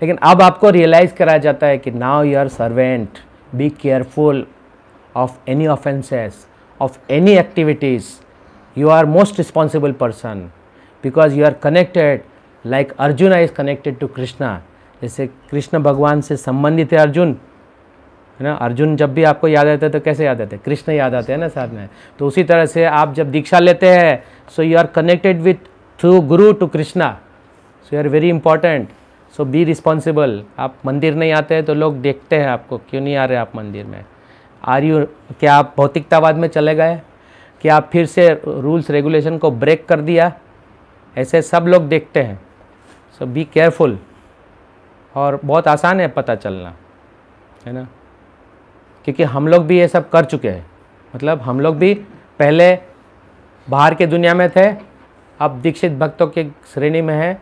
लेकिन अब आपको रियलाइज कराया जाता है कि now you are servant, be careful of any offences, of any activities, you are most responsible person because you are connected like Arjuna is connected to Krishna। जैसे कृष्ण भगवान से संबंधित है अर्जुन, है ना। अर्जुन जब भी आपको याद आता है तो कैसे याद आते हैं? कृष्ण याद आते हैं ना साथ में। तो उसी तरह से आप जब दीक्षा लेते हैं, so you are connected with through guru to Krishna, so you are very important, so be responsible. आप मंदिर नहीं आते हैं तो लोग देखते हैं आपको, क्यों नहीं आ रहे आप मंदिर में? आर यू, क्या आप भौतिकतावाद में चले गए? कि आप फिर से रूल्स रेगुलेशन को ब्रेक कर दिया? ऐसे सब लोग देखते हैं। सो बी केयरफुल। और बहुत आसान है पता चलना, है ना, क्योंकि हम लोग भी ये सब कर चुके हैं। मतलब हम लोग भी पहले बाहर के दुनिया में थे, अब दीक्षित भक्तों की श्रेणी में है।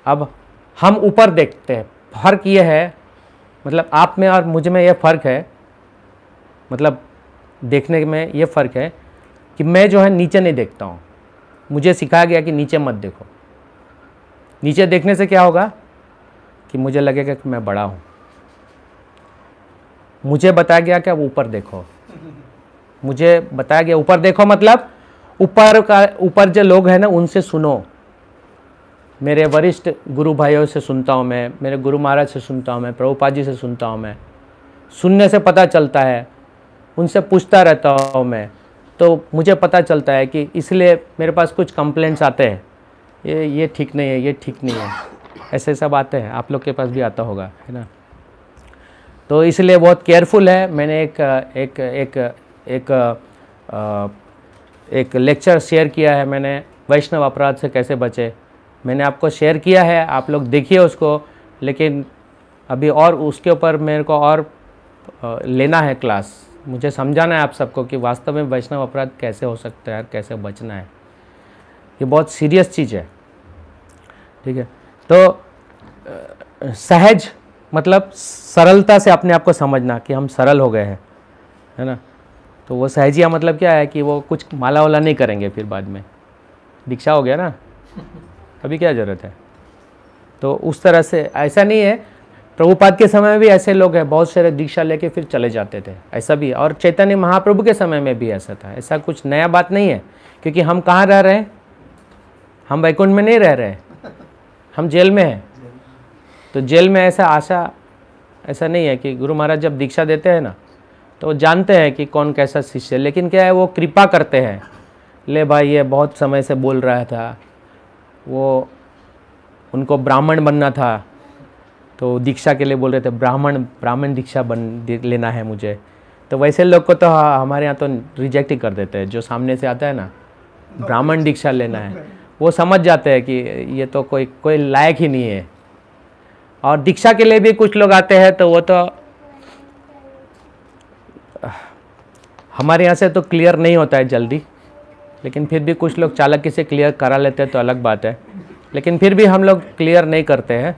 अब हम ऊपर देखते हैं। फर्क ये है, मतलब आप में और मुझ में ये फ़र्क है, मतलब देखने में ये फ़र्क है कि मैं जो है नीचे नहीं देखता हूँ, मुझे सिखाया गया कि नीचे मत देखो। नीचे देखने से क्या होगा कि मुझे लगेगा कि मैं बड़ा हूँ। मुझे बताया गया कि अब ऊपर देखो। मुझे बताया गया ऊपर देखो मतलब ऊपर जो लोग हैं ना उनसे सुनो। मेरे वरिष्ठ गुरु भाइयों से सुनता हूँ मैं, मेरे गुरु महाराज से सुनता हूँ मैं, प्रभुपाद जी से सुनता हूँ मैं। सुनने से पता चलता है, उनसे पूछता रहता हूँ मैं, तो मुझे पता चलता है कि इसलिए मेरे पास कुछ कंप्लेंट्स आते हैं, ये ठीक नहीं है, ये ठीक नहीं है, ऐसे सब आते हैं। आप लोग के पास भी आता होगा, है ना। तो इसलिए बहुत केयरफुल है। मैंने एक लेक्चर शेयर किया है मैंने, वैष्णव अपराध से कैसे बचे। मैंने आपको शेयर किया है, आप लोग देखिए उसको। लेकिन अभी और उसके ऊपर मेरे को और लेना है क्लास। मुझे समझाना है आप सबको कि वास्तव में वैष्णव अपराध कैसे हो सकता है, कैसे बचना है। ये बहुत सीरियस चीज़ है, ठीक है। तो सहज मतलब सरलता से अपने आप को समझना कि हम सरल हो गए हैं, है ना। तो वो सहजिया मतलब क्या है कि वो कुछ माला वाला नहीं करेंगे, फिर बाद में दीक्षा हो गया ना, अभी क्या ज़रूरत है। तो उस तरह से ऐसा नहीं है। प्रभुपाद के समय में भी ऐसे लोग हैं, बहुत सारे दीक्षा लेके फिर चले जाते थे, ऐसा भी। और चैतन्य महाप्रभु के समय में भी ऐसा था। ऐसा कुछ नया बात नहीं है, क्योंकि हम कहाँ रह रहे हैं? हम वैकुंठ में नहीं रह रहे हैं, हम जेल में हैं। तो जेल में ऐसा नहीं है कि गुरु महाराज जब दीक्षा देते हैं ना, तो वो जानते हैं कि कौन कैसा शिष्य है। लेकिन क्या है, वो कृपा करते हैं। ले भाई, ये बहुत समय से बोल रहा था, वो उनको ब्राह्मण बनना था, तो दीक्षा के लिए बोल रहे थे, ब्राह्मण दीक्षा लेना है मुझे। तो वैसे लोग को तो हमारे यहाँ तो रिजेक्ट ही कर देते हैं। जो सामने से आता है ना, ब्राह्मण दीक्षा लेना है, वो समझ जाते हैं कि ये तो कोई लायक ही नहीं है। और दीक्षा के लिए भी कुछ लोग आते हैं, तो वो तो हमारे यहाँ से तो क्लियर नहीं होता है जल्दी, लेकिन फिर भी कुछ लोग चालाकी से क्लियर करा लेते हैं, तो अलग बात है। लेकिन फिर भी हम लोग क्लियर नहीं करते हैं।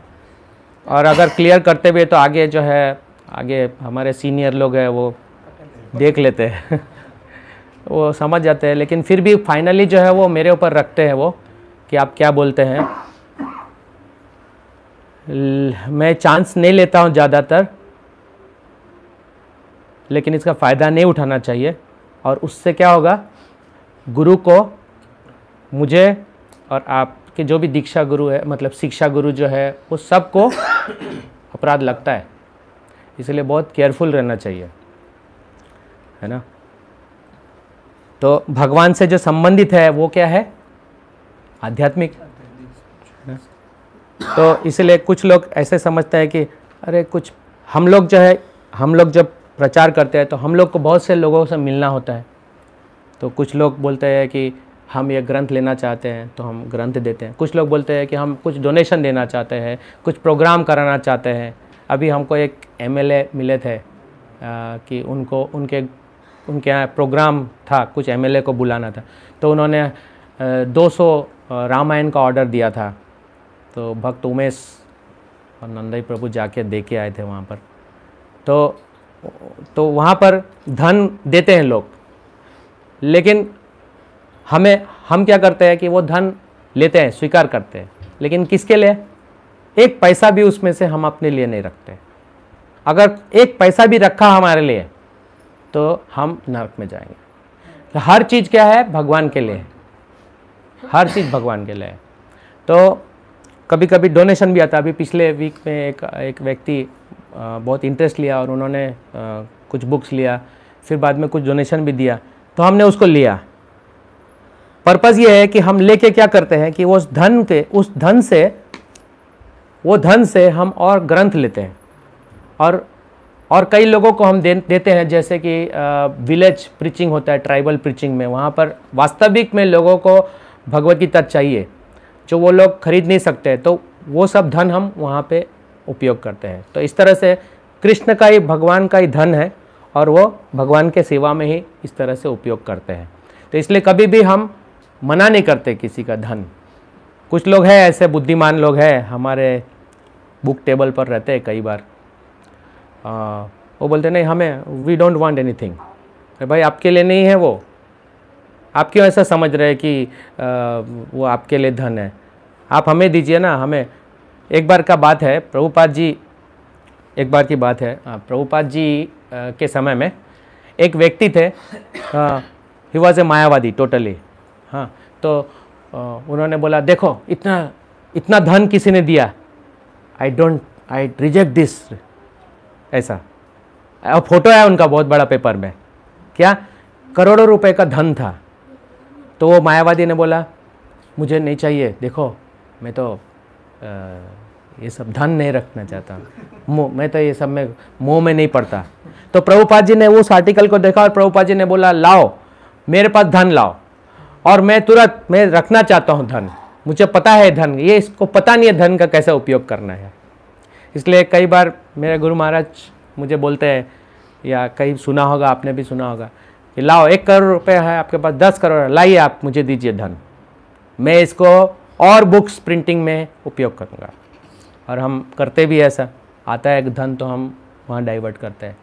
और अगर क्लियर करते भी तो आगे जो है, आगे हमारे सीनियर लोग हैं, वो देख लेते हैं वो समझ जाते हैं। लेकिन फिर भी फाइनली जो है वो मेरे ऊपर रखते हैं वो, कि आप क्या बोलते हैं। मैं चांस नहीं लेता हूँ ज़्यादातर, लेकिन इसका फ़ायदा नहीं उठाना चाहिए। और उससे क्या होगा, गुरु को, मुझे और आपके जो भी दीक्षा गुरु है, मतलब शिक्षा गुरु जो है, वो सबको अपराध लगता है। इसलिए बहुत केयरफुल रहना चाहिए, है ना। तो भगवान से जो संबंधित है वो क्या है? आध्यात्मिक। तो इसलिए कुछ लोग ऐसे समझते हैं कि अरे कुछ हम लोग जब प्रचार करते हैं तो हम लोग को बहुत से लोगों से मिलना होता है। तो कुछ लोग बोलते हैं कि हम ये ग्रंथ लेना चाहते हैं, तो हम ग्रंथ देते हैं। कुछ लोग बोलते हैं कि हम कुछ डोनेशन देना चाहते हैं, कुछ प्रोग्राम कराना चाहते हैं। अभी हमको एक एमएलए मिले थे कि उनके यहाँ प्रोग्राम था, कुछ एमएलए को बुलाना था। तो उन्होंने 200 रामायण का ऑर्डर दिया था। तो भक्त उमेश और नंदाई प्रभु जाके दे के आए थे वहाँ पर। तो वहाँ पर धन देते हैं लोग, लेकिन हम क्या करते हैं कि वो धन लेते हैं, स्वीकार करते हैं, लेकिन किसके लिए? एक पैसा भी उसमें से हम अपने लिए नहीं रखते। अगर एक पैसा भी रखा हमारे लिए तो हम नरक में जाएंगे। तो हर चीज़ क्या है? भगवान के लिए। हर चीज़ भगवान के लिए है। तो कभी कभी डोनेशन भी आता है। अभी पिछले वीक में एक व्यक्ति बहुत इंटरेस्ट लिया और उन्होंने कुछ बुक्स लिया, फिर बाद में कुछ डोनेशन भी दिया, तो हमने उसको लिया। पर्पज़ ये है कि हम लेके क्या करते हैं कि उस धन से हम और ग्रंथ लेते हैं। और कई लोगों को हम देते हैं, जैसे कि विलेज प्रीचिंग होता है, ट्राइबल प्रीचिंग में। वहाँ पर वास्तविक में लोगों को भगवत गीता चाहिए, जो वो लोग खरीद नहीं सकते, तो वो सब धन हम वहाँ पे उपयोग करते हैं। तो इस तरह से कृष्ण का ही, भगवान का ही धन है, और वो भगवान के सेवा में ही इस तरह से उपयोग करते हैं। तो इसलिए कभी भी हम मना नहीं करते किसी का धन। कुछ लोग हैं ऐसे बुद्धिमान लोग हैं, हमारे बुक टेबल पर रहते हैं कई बार। वो बोलते नहीं, हमें वी डोंट वांट एनीथिंग। भाई आपके लिए नहीं है वो, आप क्यों ऐसा समझ रहे हैं कि वो आपके लिए धन है? आप हमें दीजिए ना, हमें। एक बार का बात है, प्रभुपाद जी, एक बार की बात है, प्रभुपाद जी के समय में एक व्यक्ति थे, ही वॉज ए मायावादी टोटली। हाँ, तो उन्होंने बोला, देखो इतना धन किसी ने दिया, आई रिजेक्ट दिस, ऐसा। और फोटो है उनका बहुत बड़ा पेपर में, क्या करोड़ों रुपए का धन था। तो वो मायावादी ने बोला, मुझे नहीं चाहिए, देखो मैं तो ये सब धन नहीं रखना चाहता, मैं तो ये सब में मोह में नहीं पड़ता। तो प्रभुपाद जी ने उस आर्टिकल को देखा और प्रभुपाद जी ने बोला, लाओ मेरे पास धन लाओ, और मैं तुरंत मैं रखना चाहता हूँ धन, मुझे पता है धन, ये इसको पता नहीं है धन का कैसे उपयोग करना है। इसलिए कई बार मेरे गुरु महाराज मुझे बोलते हैं, या कहीं सुना होगा, आपने भी सुना होगा, कि लाओ 1 करोड़ रुपए है आपके पास, 10 करोड़ लाइए, आप मुझे दीजिए धन, मैं इसको और बुक्स प्रिंटिंग में उपयोग करूँगा। और हम करते भी ऐसा, आता है धन तो हम वहाँ डाइवर्ट करते हैं।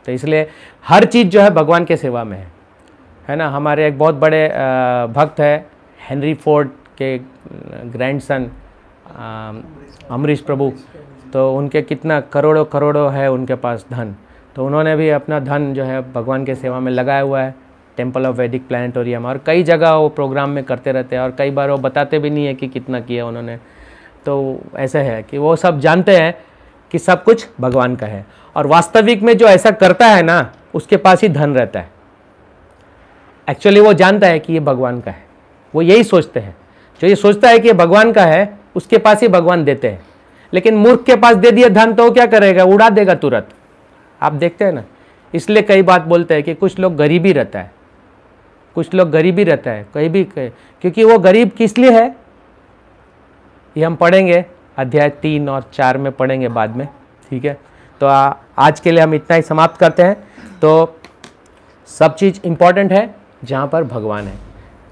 तो इसलिए हर चीज़ जो है भगवान के सेवा में है ना। हमारे एक बहुत बड़े भक्त है, हेनरी फोर्ड के ग्रैंडसन अमरीश प्रभु, तो उनके कितना करोड़ों है उनके पास धन। तो उन्होंने भी अपना धन जो है भगवान के सेवा में लगाया हुआ है, टेम्पल ऑफ वैदिक प्लानिटोरियम, और कई जगह वो प्रोग्राम में करते रहते हैं, और कई बार वो बताते भी नहीं है कि कितना किया उन्होंने। तो ऐसा है कि वो सब जानते हैं कि सब कुछ भगवान का है, और वास्तविक में जो ऐसा करता है ना, उसके पास ही धन रहता है। एक्चुअली वो जानता है कि ये भगवान का है, वो यही सोचते हैं। जो ये सोचता है कि ये भगवान का है, उसके पास ही भगवान देते हैं। लेकिन मूर्ख के पास दे दिया धन तो वो क्या करेगा, उड़ा देगा तुरंत। आप देखते हैं ना। इसलिए कई बात बोलते हैं कि कुछ लोग गरीबी रहता है, कुछ लोग गरीबी रहता है कहीं भी, क्योंकि वो गरीब किस लिए है ये हम पढ़ेंगे, अध्याय 3 और 4 में पढ़ेंगे बाद में, ठीक है। तो आज के लिए हम इतना ही समाप्त करते हैं। तो सब चीज़ इम्पॉर्टेंट है जहाँ पर भगवान है।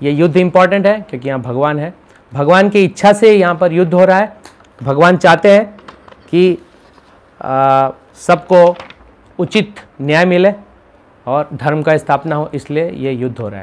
ये युद्ध इम्पॉर्टेंट है क्योंकि यहाँ भगवान है, भगवान की इच्छा से यहाँ पर युद्ध हो रहा है। भगवान चाहते हैं कि सबको उचित न्याय मिले और धर्म का स्थापना हो, इसलिए ये युद्ध हो रहा है।